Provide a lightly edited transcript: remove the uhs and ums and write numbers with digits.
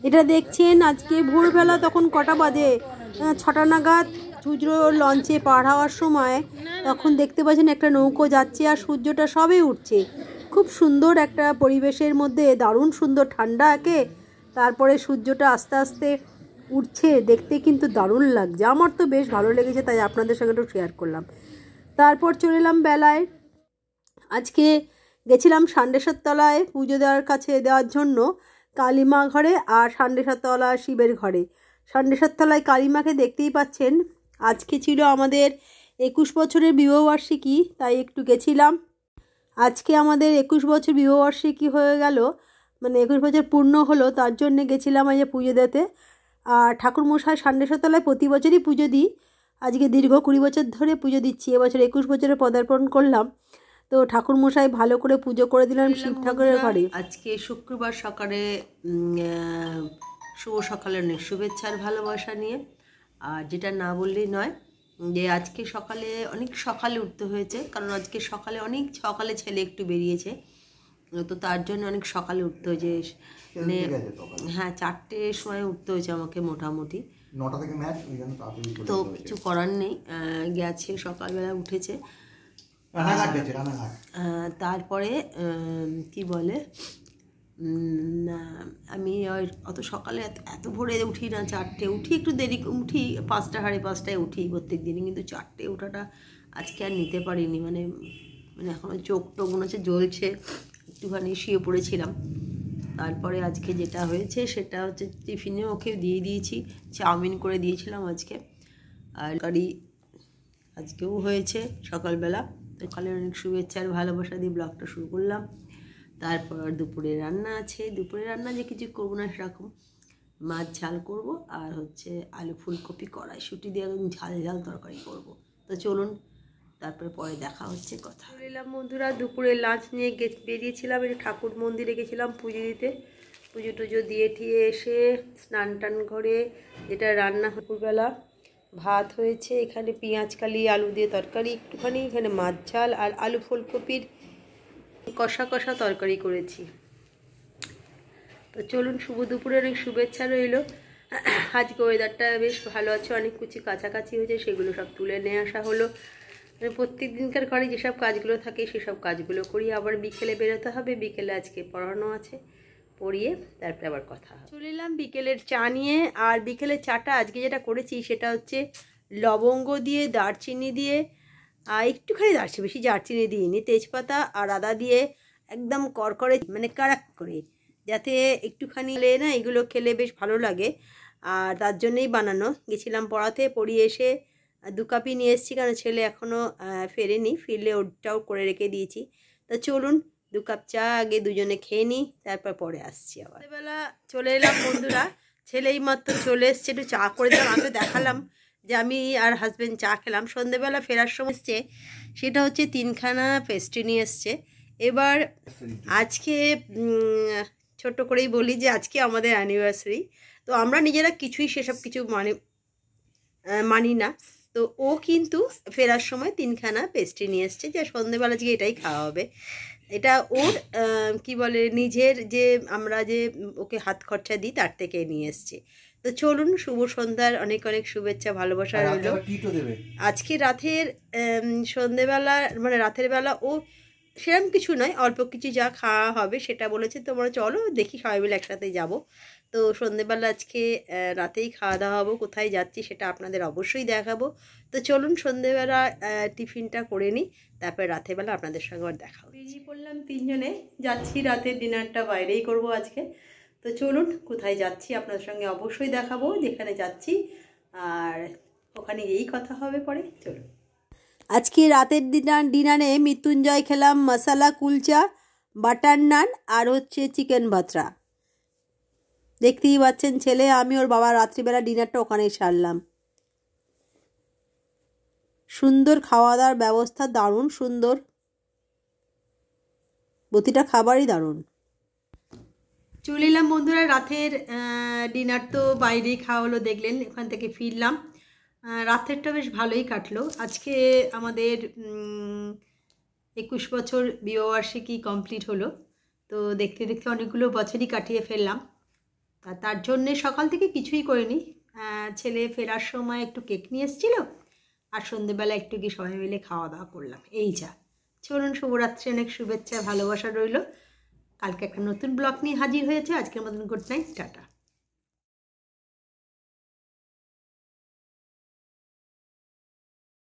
এটা দেখছেন আজকে ভোরবেলা তখন কটা বাজে, 6টা নাগাদ সূর্য লঞ্চে পার হওয়ার সময় তখন দেখতে পাচ্ছেন একটা নৌকো যাচ্ছে আর সূর্যটা সবে উঠছে। খুব সুন্দর একটা পরিবেশের মধ্যে, দারুণ সুন্দর, ঠান্ডা একে, তারপরে সূর্যটা আস্তে আস্তে উঠছে, দেখতে কিন্তু দারুণ লাগছে। আমার তো বেশ ভালো লেগেছে, তাই আপনাদের সঙ্গে একটু শেয়ার করলাম। তারপর চলে এলাম বেলায়। আজকে গেছিলাম ষান্ডেশ্বর তলায় পুজো দেওয়ার জন্য, কালীমা ঘরে আর ষান্ডেশ্বর তলা শিবের ঘরে। ষান্ডেশ্বর তলায় কালীমাকে দেখতেই পাচ্ছেন। আজকে ছিল আমাদের 21 বছরের বিবাহবার্ষিকী, তাই একটু গেছিলাম। আজকে আমাদের 21 বছর বিবাহবার্ষিকী হয়ে গেল, মানে 21 বছর পূর্ণ হলো, তার জন্যে গেছিলাম আজ পুজো দিতে। আর ঠাকুরমশাই ষান্ডেশ্বর তলায় প্রতি বছরই পুজো দিই, আজকে দীর্ঘ 20 বছর ধরে পুজো দিচ্ছি, এবছর 21 বছরে পদার্পণ করলাম। তো ঠাকুরমশাই ভালো করে পুজো করে দিলাম শিব ঠাকুরের ঘরে। আজকে শুক্রবার সকালে শুভ সকালের অনেক শুভেচ্ছার ভালোবাসা নিয়ে, আর যেটা না বললেই নয় যে আজকে সকালে অনেক সকালে উঠতে হয়েছে, কারণ আজকে অনেক সকালে ছেলে একটু বেরিয়েছে, তো তার জন্য অনেক সকালে উঠতে হয়েছে। মানে হ্যাঁ, 4টের সময় উঠতে হয়েছে আমাকে মোটামুটি, 9টা থেকে ম্যাচ, তো কিছু করার নেই, গেছে সকালবেলা উঠেছে। তারপরে কি বলে, আমি অত সকালে এত ভোরে উঠি না, 4টে উঠি, একটু দেরি উঠি, 5টা 5:30টায় উঠি প্রত্যেক দিনই, কিন্তু 4টে ওঠাটা আজকে আর নিতে পারিনি। মানে এখনও চোখ টোক মনে হচ্ছে জ্বলছে, একটুখানি শুয়ে পড়েছিলাম। তারপরে আজকে যেটা হয়েছে সেটা হচ্ছে টিফিনে ওকে দিয়ে দিয়েছি, চাউমিন করে দিয়েছিলাম আজকে, আর কারি আজকেও হয়েছে সকালবেলা। সকালে অনেক শুভেচ্ছা আর ভালোবাসা দিয়ে ব্লগটা শুরু করলাম। তারপর দুপুরে রান্না আছে, দুপুরে রান্না যে কিছু করবো না সেরকম, মাছ ঝাল করব, আর হচ্ছে আলু ফুলকপি কড়াইশুঁটি দিয়ে ঝাল ঝাল তরকারি করব। তো চলুন তারপরে পরে দেখা হচ্ছে, কথা বললাম। বন্ধুরা, দুপুরে লাঞ্চ নিয়ে বেরিয়েছিলাম, একটু ঠাকুর মন্দিরে গেছিলাম পুজো দিতে। পুজো টুজো দিয়ে ঠিয়ে এসে স্নান টান করে যেটা রান্না দুপুরবেলা ভাত হয়েছে, এখানে পেঁয়াজ কালি আলু দিয়ে তরকারি একটুখানি, এখানে মাছ ঝাল আর আলু ফুলকপির কষা কষা তরকারি করেছি। তো চলুন, শুভ দুপুরে অনেক শুভেচ্ছা রইল। আজকে ওয়েদারটা বেশ ভালো আছে, অনেক কিছু কাছাকাছি হয়েছে, সেগুলো সব তুলে নিয়ে আসা হলো। প্রত্যেক দিনকার ঘরে যেসব কাজগুলো থাকে সেসব কাজগুলো করি, আবার বিকেলে বেরোতে হবে, বিকেলে আজকে পড়ানো আছে, পড়িয়ে তারপরে আবার কথা হবে। চলে এলাম বিকেলের চা নিয়ে। আর বিকেলের চাটা আজকে যেটা করেছি সেটা হচ্ছে লবঙ্গ দিয়ে, দারচিনি দিয়ে, একটুখানি দারচিনি, বেশি দারচিনি দিইনি, তেজপাতা আর আদা দিয়ে একদম করকরে, মানে কাড়াক করে, যাতে একটুখানি না এগুলো খেলে বেশ ভালো লাগে, আর তার জন্যই বানানো। গেছিলাম পড়াতে, পড়িয়ে এসে 2 কাপই নিয়ে এসেছি, কারণ ছেলে এখনও ফেরেনি, ফিরলে ওটাও করে রেখে দিয়েছি। তা চলুন 2 কাপ চা আগে দুজনে খেয়ে নিই, তারপর পরে আসছি। আবার বেলা চলে এলাম বন্ধুরা, ছেলেই মাত্র চলে এসছে, একটু চা করে দিলাম। আমি দেখালাম যে আমি আর হাজব্যান্ড চা খেলাম। সন্ধ্যেবেলা ফেরার সময় এসছে, সেটা হচ্ছে 3খানা পেস্ট্রি নিয়ে এসছে। এবার আজকে ছোট্ট করেই বলি যে আজকে আমাদের অ্যানিভার্সারি, তো আমরা নিজেরা কিছুই সেসব কিছু মানি না। তো ও কিন্তু ফেরার সময় 3খানা পেস্ট্রি নিয়ে এসছে, যে সন্ধ্যেবেলা আজকে এটাই খাওয়া হবে। এটা ওর কি বলে, নিজের যে আমরা যে ওকে হাত খরচা দিই তার থেকে নিয়ে এসছে। তো চলুন, শুভ সন্ধ্যার অনেক অনেক শুভেচ্ছা ভালোবাসা রইল। আজকে রাতের সন্ধ্যেবেলা, মানে রাতের বেলা ও সেরকম কিছু নয়, অল্প কিছু যা খাওয়া হবে সেটা বলেছে। তোমরা চলো দেখি, সবাই মিলে একসাথে যাব। তো সন্ধ্যেবেলা আজকে রাতেই খাওয়া দাওয়া হবো, কোথায় যাচ্ছি সেটা আপনাদের অবশ্যই দেখাবো। তো চলুন সন্ধ্যেবেলা টিফিনটা করে নিই, তারপরে রাতেরবেলা আপনাদের সঙ্গে আবার দেখা হবে। বেরিয়ে পড়লাম 3জনে, যাচ্ছি রাতের ডিনারটা বাইরেই করব আজকে। তো চলুন কোথায় যাচ্ছি আপনাদের সঙ্গে অবশ্যই দেখাবো, যেখানে যাচ্ছি, আর ওখানে গিয়েই কথা হবে পরে। চলুন। আজকে রাতের ডিনারে মৃত্যুঞ্জয় খেলাম মশালা কুলচা, বাটার নান আর হচ্ছে চিকেন ভাতরা। দেখতেই পাচ্ছেন ছেলে, আমি ওর বাবা রাত্রিবেলা ডিনারটা ওখানেই সারলাম। সুন্দর খাওয়া দাওয়ার ব্যবস্থা, দারুণ সুন্দর, প্রতিটা খাবারই দারুণ। চলে এলাম বন্ধুরা, রাতের ডিনার তো বাইরেই খাওয়া হলো, দেখলেন, ওখান থেকে ফিরলাম। রাতেরটা বেশ ভালোই কাটলো। আজকে আমাদের 21 বছর বিবাহবার্ষিকী কমপ্লিট হলো, তো দেখতে দেখতে অনেকগুলো বছরই কাটিয়ে ফেললাম। তার জন্যে সকাল থেকে কিছুই করিনি। ছেলে ফেরার সময় একটু কেক নিয়ে এসেছিলো, আর সন্ধেবেলা একটু কি সবাই মিলে খাওয়া দাওয়া করলাম, এই যা। চলুন, শুভরাত্রি, অনেক শুভেচ্ছা ভালোবাসা রইল। কালকে একটা নতুন ব্লগ নিয়ে হাজির হয়েছে। আজকের মতন গুড নাইট, টাটা।